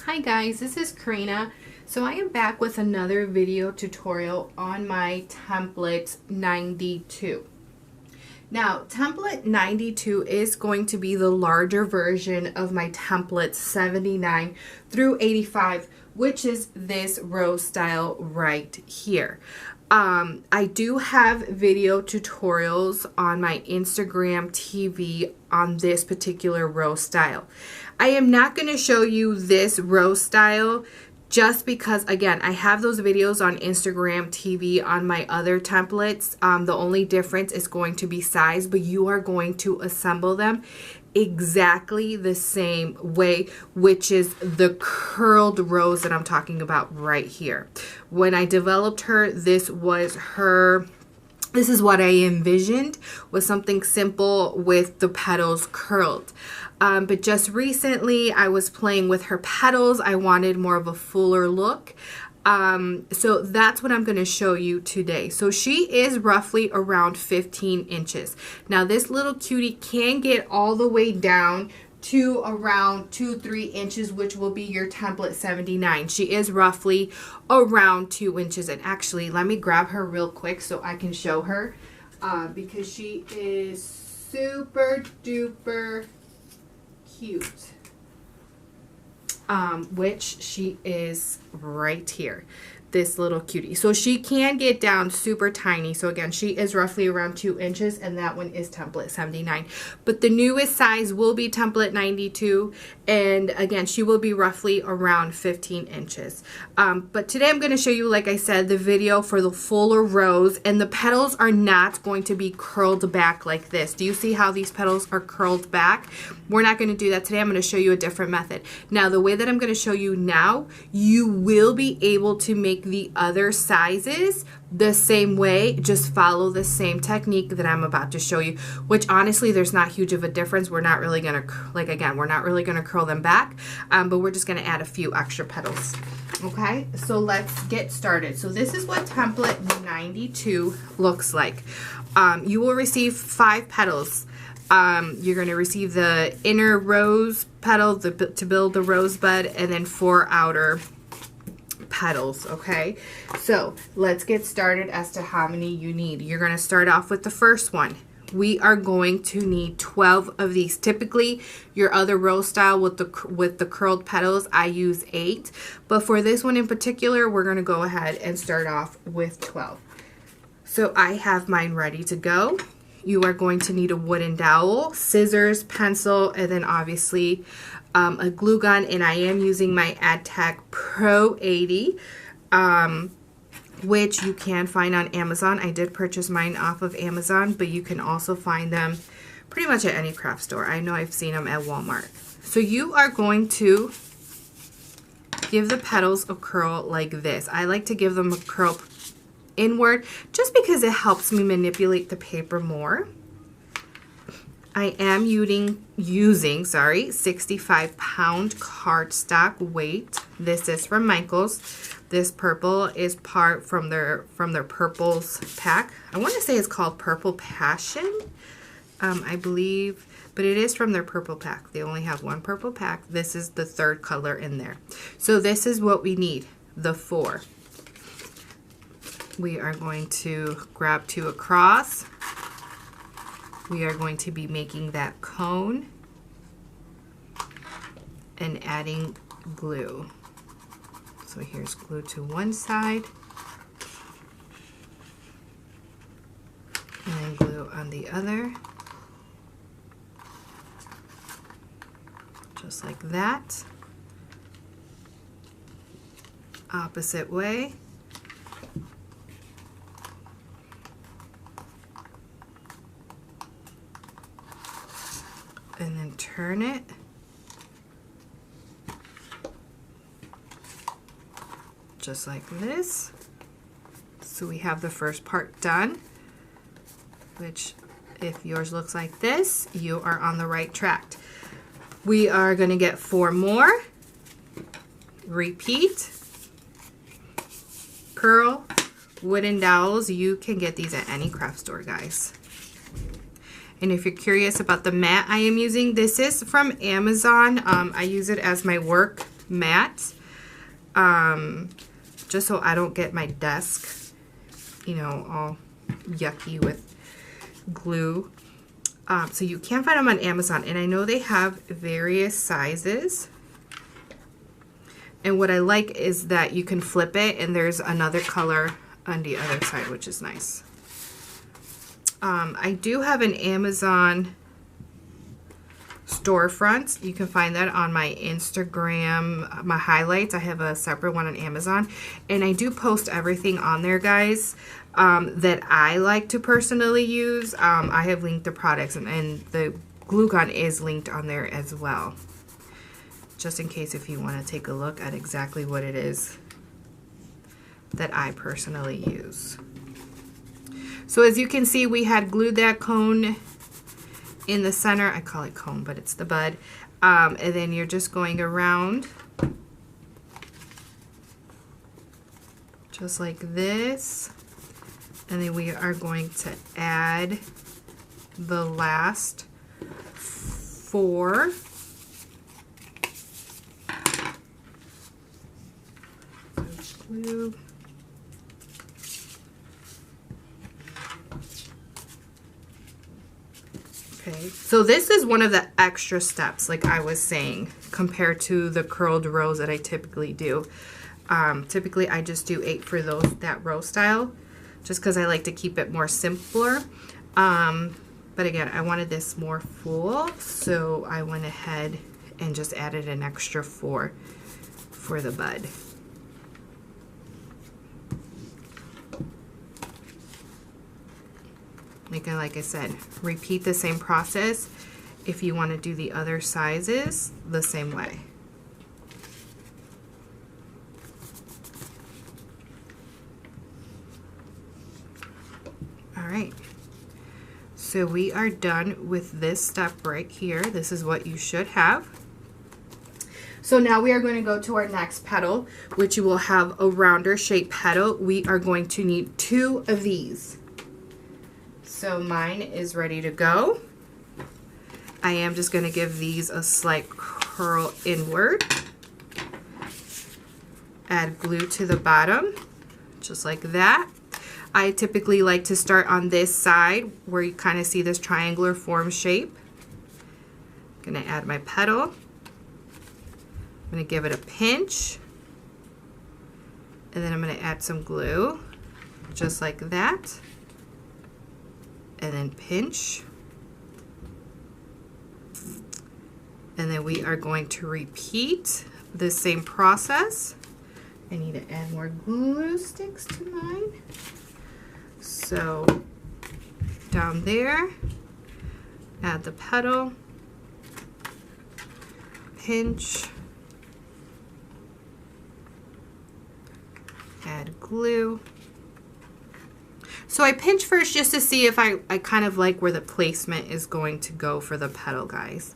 Hi guys, this is Karina. So I am back with another video tutorial on my template 92. Now template 92 is going to be the larger version of my template 79 through 85, which is this rose style right here. I do have video tutorials on my Instagram TV on this particular rose style. I am not going to show you this rose style just because, again, I have those videos on Instagram TV on my other templates. The only difference is going to be size, but you are going to assemble them exactly the same way, which is the curled rose that I'm talking about right here. When I developed her, this is what I envisioned, was something simple with the petals curled. But just recently I was playing with her petals. I wanted more of a fuller look. So that's what I'm going to show you today. So she is roughly around 15 inches. Now this little cutie can get all the way down to around 2-3 inches, which will be your template 79. She is roughly around 2 inches. And actually, let me grab her real quick so I can show her, because she is super duper cute. Which she is right here, this little cutie. So she can get down super tiny. So again, she is roughly around 2 inches, and that one is template 79. But the newest size will be template 92, and again, she will be roughly around 15 inches. But today I'm going to show you, like I said, the video for the fuller rose, and the petals are not going to be curled back like this. Do you see how these petals are curled back? We're not going to do that today. I'm going to show you a different method. Now, the way that I'm going to show you now, you will be able to make the other sizes the same way. Just follow the same technique that I'm about to show you, which honestly, there's not huge of a difference. We're not really going to, we're not really going to curl them back, but we're just going to add a few extra petals. Okay, so let's get started. So this is what template 92 looks like. You will receive 5 petals. You're going to receive the inner rose petal to build the rosebud, and then 4 outer petals. Okay, so let's get started as to how many you need. You're going to start off with the first one. We are going to need 12 of these. Typically, your other rose style with the curled petals, I use 8. But for this one in particular, we're going to go ahead and start off with 12. So I have mine ready to go. You are going to need a wooden dowel, scissors, pencil, and then obviously a glue gun. And I am using my Adtech Pro 80. Which you can find on Amazon. I did purchase mine off of Amazon, but you can also find them pretty much at any craft store. I know I've seen them at Walmart. So you are going to give the petals a curl like this. I like to give them a curl inward just because it helps me manipulate the paper more. I am using 65-pound cardstock weight. This is from Michael's. This purple is part from their purples pack. I want to say it's called Purple Passion, I believe, but it is from their purple pack. They only have one purple pack. This is the 3rd color in there. So this is what we need, the 4. We are going to grab 2 across. We are going to be making that cone and adding glue. So here's glue to one side and then glue on the other, just like that. Opposite way. And then turn it. Just like this. So we have the first part done, which if yours looks like this, you are on the right track. We are going to get 4 more. Repeat. Curl. Wooden dowels. You can get these at any craft store, guys. And if you're curious about the mat I am using, this is from Amazon. I use it as my work matte, just so I don't get my desk, you know, all yucky with glue. So you can find them on Amazon, and I know they have various sizes. And what I like is that you can flip it and there's another color on the other side, which is nice. I do have an Amazon storefront. You can find that on my Instagram, my highlights. I have a separate one on Amazon, and I do post everything on there, guys, that I like to personally use. I have linked the products, and the glue gun is linked on there as well, just in case if you want to take a look at exactly what it is that I personally use. So as you can see, we had glued that cone in the center. I call it cone, but it's the bud. And then you're just going around just like this. And then we are going to add the last 4. Glue. Okay, so this is one of the extra steps, like I was saying, compared to the curled rows that I typically do. Typically I just do 8 for that row style, just because I like to keep it more simpler. But again, I wanted this more full, so I went ahead and just added an extra 4 for the bud. Like I said, repeat the same process if you want to do the other sizes the same way. All right, so we are done with this step right here. This is what you should have. So now we are going to go to our next petal, which you will have a rounder shaped petal. We are going to need 2 of these. So mine is ready to go. I am just going to give these a slight curl inward. Add glue to the bottom, just like that. I typically like to start on this side where you kind of see this triangular form shape. I'm going to add my petal. I'm going to give it a pinch. And then I'm going to add some glue, just like that. And then pinch. And then we are going to repeat the same process. I need to add more glue sticks to mine. So down there, add the petal, pinch, add glue. So I pinch first just to see if I kind of like where the placement is going to go for the petal, guys.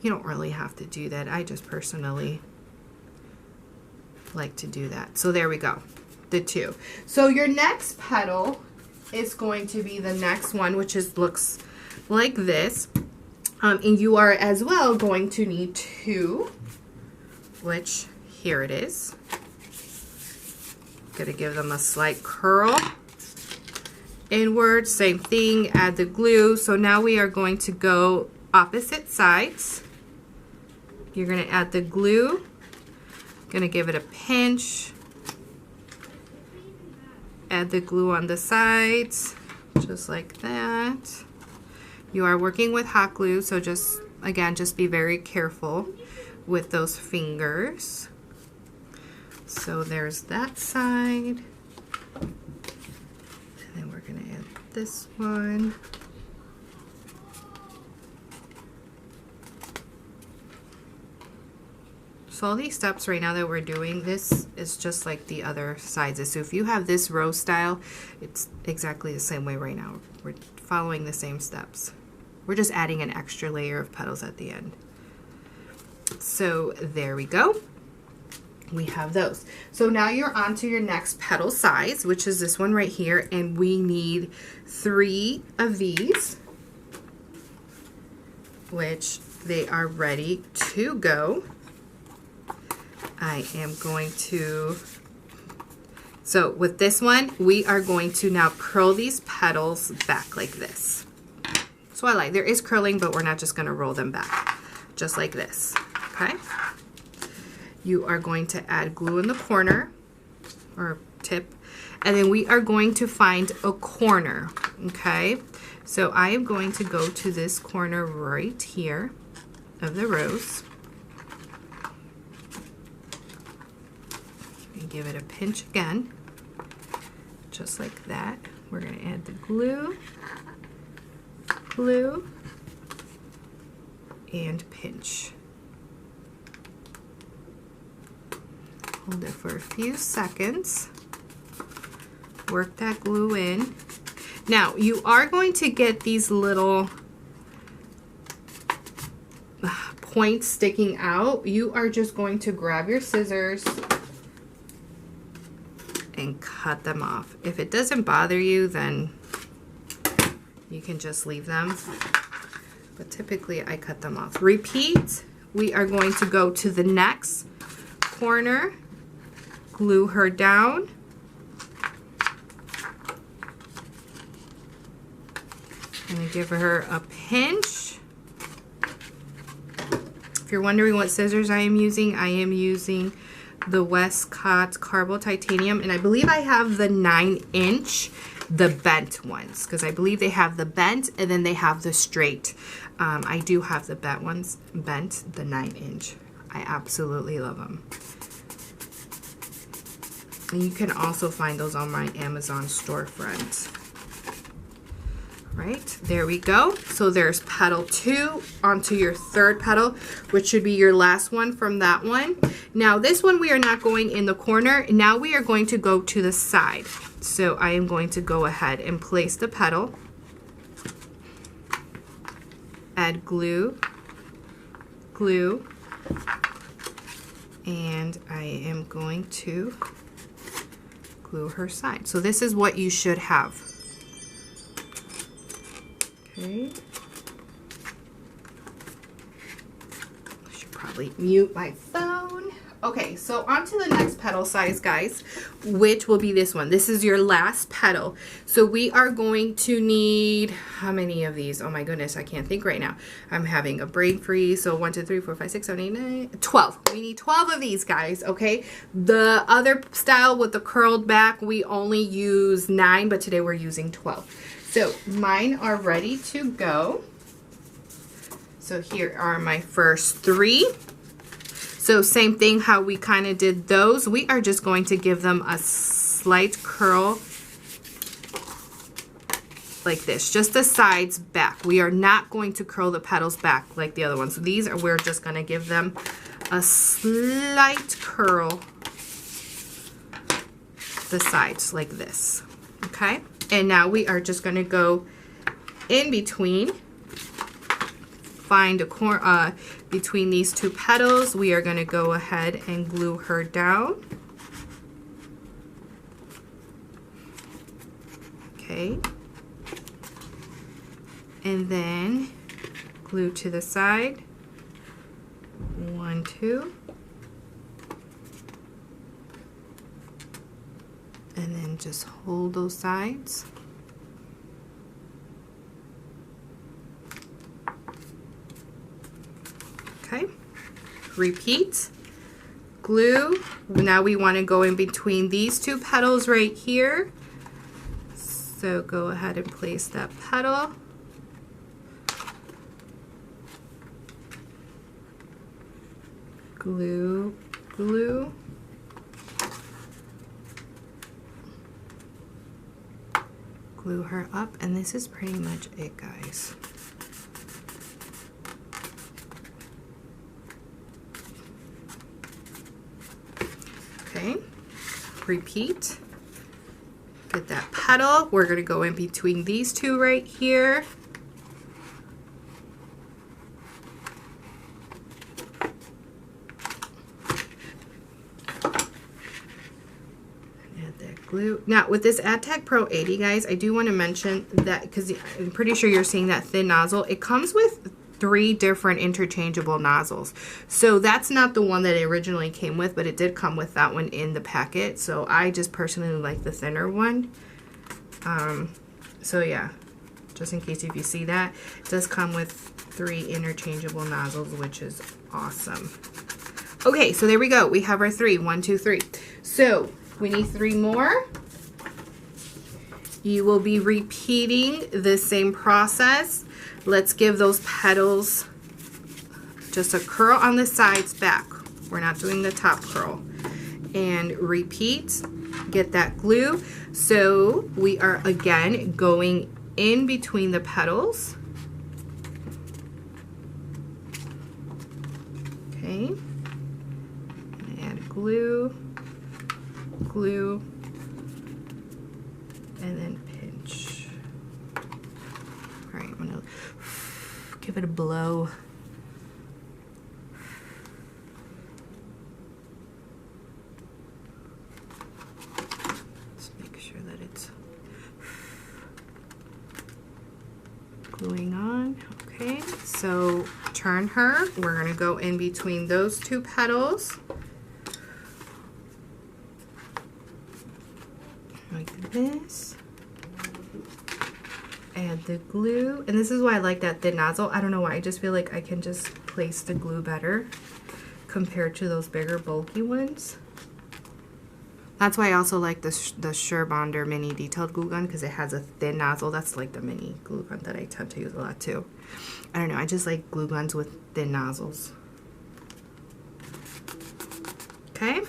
You don't really have to do that. I just personally like to do that. So there we go, the 2. So your next petal is going to be the next one, which looks like this. And you are as well going to need 2, which here it is. Gonna give them a slight curl inward, same thing, add the glue. So now we are going to go opposite sides. You're going to add the glue, going to give it a pinch, add the glue on the sides, just like that. You are working with hot glue, so just, again, just be very careful with those fingers. So there's that side. Going to add this one. So all these steps right now that we're doing, this is just like the other sizes. So if you have this row style, it's exactly the same way right now. We're following the same steps. We're just adding an extra layer of petals at the end. So there we go. We have those. So now you're on to your next petal size, which is this one right here, and we need 3 of these, which they are ready to go. I am going to, so with this one, we are going to now curl these petals back like this. So I like, there is curling, but we're not just gonna roll them back, just like this, okay? You are going to add glue in the corner, or tip, and then we are going to find a corner, okay? So I am going to go to this corner right here of the rose. And give it a pinch again, just like that. We're gonna add the glue, and pinch. Hold it for a few seconds. Work that glue in. Now, you are going to get these little points sticking out. You are just going to grab your scissors and cut them off. If it doesn't bother you, then you can just leave them. But typically I cut them off. Repeat. We are going to go to the next corner, glue her down, and give her a pinch. If you're wondering what scissors I am using the Wescott Carbo titanium, and I believe I have the 9-inch, the bent ones, because I believe they have the bent and then they have the straight. I do have the bent ones, the 9-inch. I absolutely love them. And you can also find those on my Amazon storefront. Right, there we go. So there's petal 2 onto your third petal, which should be your last one from that one. Now this one we are not going in the corner. Now we are going to go to the side. So I am going to go ahead and place the petal, add glue, and I am going to glue her side. So this is what you should have. Okay. I should probably mute my phone. Okay, so on to the next petal size, guys, which will be this one. This is your last petal. So we are going to need, how many of these? Oh my goodness, I can't think right now. I'm having a brain freeze. So 1, 2, 3, 4, 5, 6, 7, 8, 9, 12. We need 12 of these, guys, okay? The other style with the curled back, we only use 9, but today we're using 12. So mine are ready to go. So here are my first 3. So same thing how we kind of did those. We are just going to give them a slight curl like this, just the sides back. We are not going to curl the petals back like the other ones. So these are, we're just going to give them a slight curl the sides like this, okay? And now we are just going to go in between, find a corner between these 2 petals. We are going to go ahead and glue her down. Okay. And then glue to the side. 1, 2. And then just hold those sides. Okay, repeat, glue. Now we want to go in between these 2 petals right here. So go ahead and place that petal. Glue, glue. Glue her up, and this is pretty much it, guys. Okay, repeat. Get that petal. We're going to go in between these 2 right here. Glue. Now with this Adtech Pro 80, guys, I do want to mention that because I'm pretty sure you're seeing that thin nozzle. It comes with 3 different interchangeable nozzles. So that's not the one that it originally came with, but it did come with that one in the packet. So I just personally like the thinner one. So yeah, just in case if you see that, it does come with 3 interchangeable nozzles, which is awesome. Okay, so there we go. We have our 3. 1, 2, 3. So we need 3 more. You will be repeating the same process. Let's give those petals just a curl on the sides back. We're not doing the top curl. And repeat, get that glue. So we are again going in between the petals. Okay. Add glue, glue, and then pinch. All right, I'm gonna give it a blow. Let's make sure that it's gluing on. Okay, so turn her. We're gonna go in between those 2 petals. Like this. Add the glue, and this is why I like that thin nozzle. I don't know why, I just feel like I can just place the glue better compared to those bigger bulky ones. That's why I also like the Surebonder mini detailed glue gun, because it has a thin nozzle. That's like the mini glue gun that I tend to use a lot too. I don't know, I just like glue guns with thin nozzles. Okay,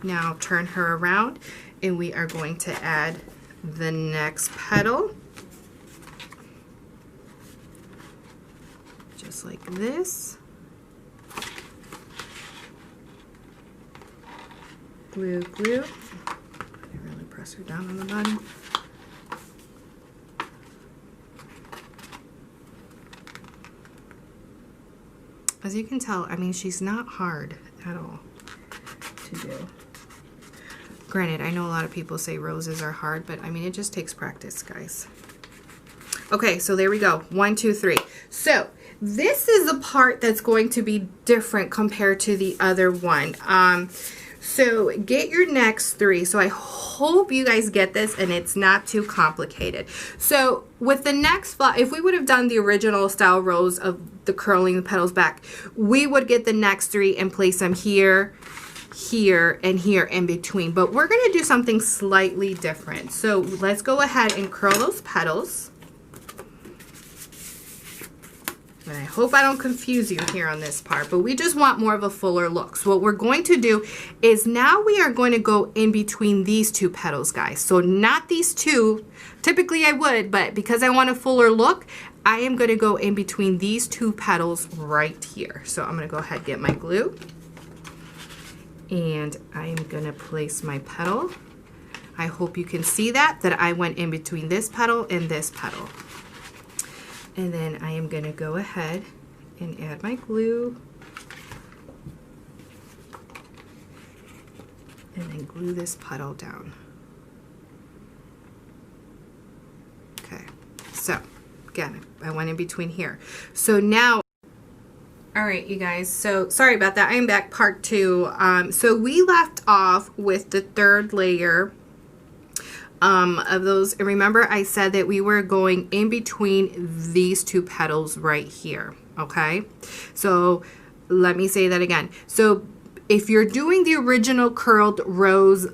now turn her around, and we are going to add the next petal. Just like this. Glue, glue. I really press her down on the bottom. As you can tell, I mean, she's not hard at all to do. Granted, I know a lot of people say roses are hard, but I mean, it just takes practice, guys. Okay, so there we go. 1, 2, 3. So this is a part that's going to be different compared to the other one. So get your next 3. So I hope you guys get this and it's not too complicated. So with the next flower, if we would have done the original style rose of the curling the petals back, we would get the next 3 and place them here, here, and here in between. But we're going to do something slightly different. So let's go ahead and curl those petals. And I hope I don't confuse you here on this part, but we just want more of a fuller look. So what we're going to do is now we are going to go in between these 2 petals, guys. So not these 2. Typically I would, but because I want a fuller look, I am going to go in between these 2 petals right here. So I'm going to go ahead and get my glue. And I am going to place my petal. I hope you can see that I went in between this petal and this petal. And then I am going to go ahead and add my glue. And then glue this petal down. Okay, so again, I went in between here. So now, all right, you guys, so sorry about that. I am back, part 2. So we left off with the 3rd layer of those, and remember I said that we were going in between these 2 petals right here. Okay, so let me say that again. So if you're doing the original curled rose,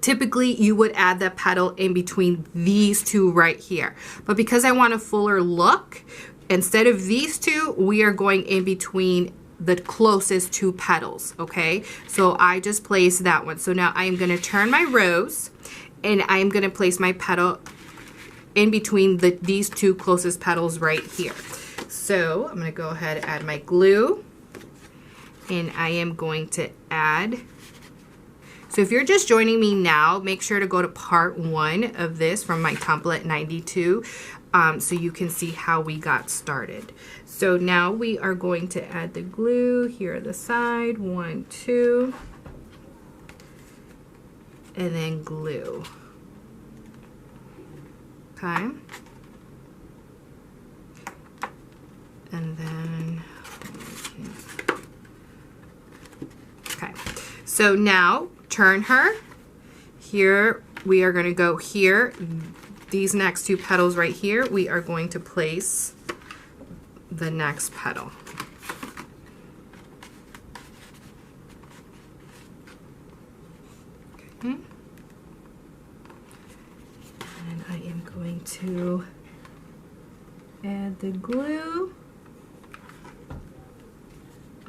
typically you would add the petal in between these 2 right here, but because I want a fuller look, instead of these 2, we are going in between the closest 2 petals. Okay, so I just placed that one. So now I am going to turn my rose, and I am going to place my petal in between these 2 closest petals right here. So I'm going to go ahead and add my glue, and I am going to add. So if you're just joining me now, make sure to go to part 1 of this from my template 92, so you can see how we got started. So now we are going to add the glue here on the side, 1, 2, and then glue. Okay. And then, okay. So now turn her. Here, we are going to go here. These next two petals right here, we are going to place the next petal. Okay. And I am going to add the glue.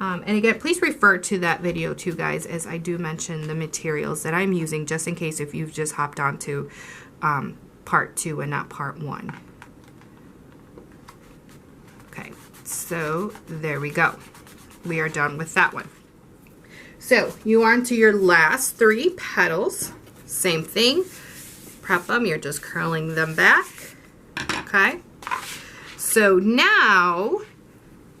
And again, please refer to that video too, guys, as I do mention the materials that I'm using, just in case if you've just hopped on to part 2 and not part 1. Okay, so there we go. We are done with that one. So you are on to your last 3 petals. Same thing. Prep them. You're just curling them back. Okay. So now,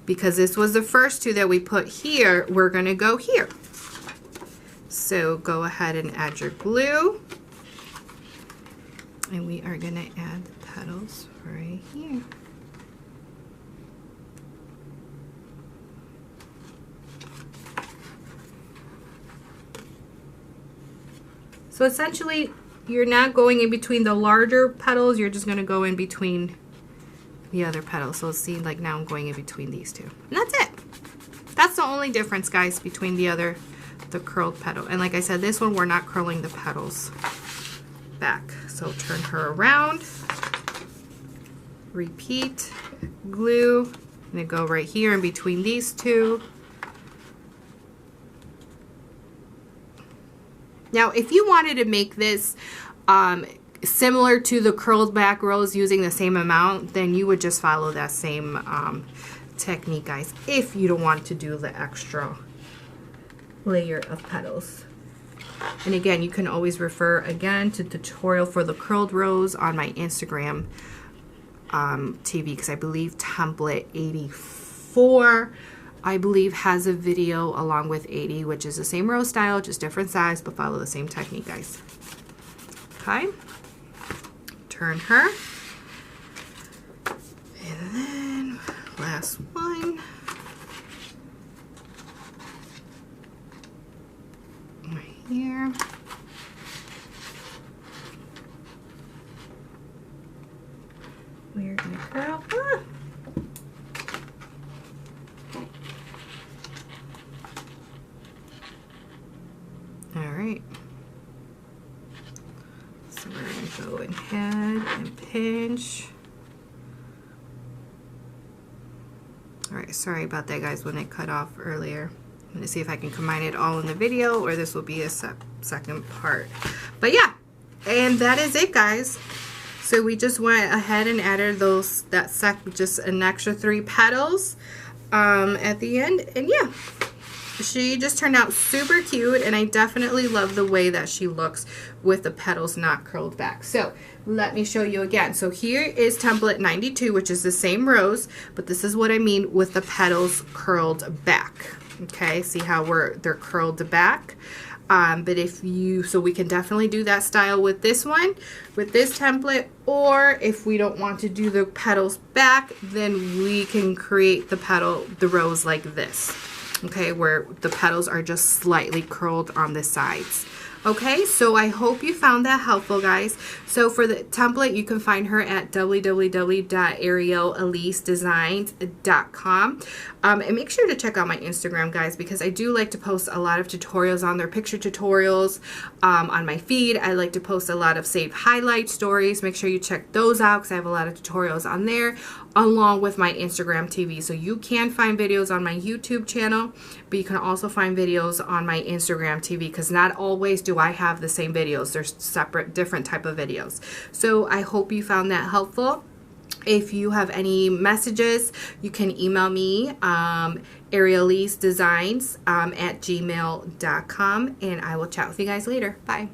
because this was the first 2 that we put here, we're going to go here. So go ahead and add your glue. And we are going to add the petals right here. So essentially, you're not going in between the larger petals, you're just going to go in between the other petals. So see, like now I'm going in between these 2. And that's it. That's the only difference, guys, between the curled petal. And like I said, this one we're not curling the petals back. So turn her around, repeat, glue, and then go right here in between these 2. Now, if you wanted to make this similar to the curled back rose using the same amount, then you would just follow that same technique, guys, if you don't want to do the extra layer of petals. And again, you can always refer again to the tutorial for the curled rose on my Instagram TV, because I believe template 84 I believe has a video along with 80, which is the same rose style, just different size, but follow the same technique, guys. Okay, turn her, and then last one right here. We're gonna curl. Alright, so we're going to go ahead and pinch. Alright, sorry about that, guys, when it cut off earlier. I'm going to see if I can combine it all in the video, or this will be a second part. But yeah, and that is it, guys. So we just went ahead and added just an extra 3 petals at the end, and yeah. She just turned out super cute, and I definitely love the way that she looks with the petals not curled back. So let me show you again. So here is template 92, which is the same rose, but this is what I mean with the petals curled back. Okay, see how they're curled back? So we can definitely do that style with this one, with this template, or if we don't want to do the petals back, then we can create the rose like this. Okay, where the petals are just slightly curled on the sides. Okay, so I hope you found that helpful, guys. So for the template, you can find her at www.arielleelisedesigns.com. And make sure to check out my Instagram, guys, because I do like to post a lot of tutorials on there, picture tutorials on my feed. I like to post a lot of save highlight stories. Make sure you check those out because I have a lot of tutorials on there, along with my Instagram TV. So you can find videos on my YouTube channel, but you can also find videos on my Instagram TV, because not always do I have the same videos. There's separate, different type of videos. So I hope you found that helpful. If you have any messages, you can email me, arielleelisedesigns at gmail.com, and I will chat with you guys later. Bye.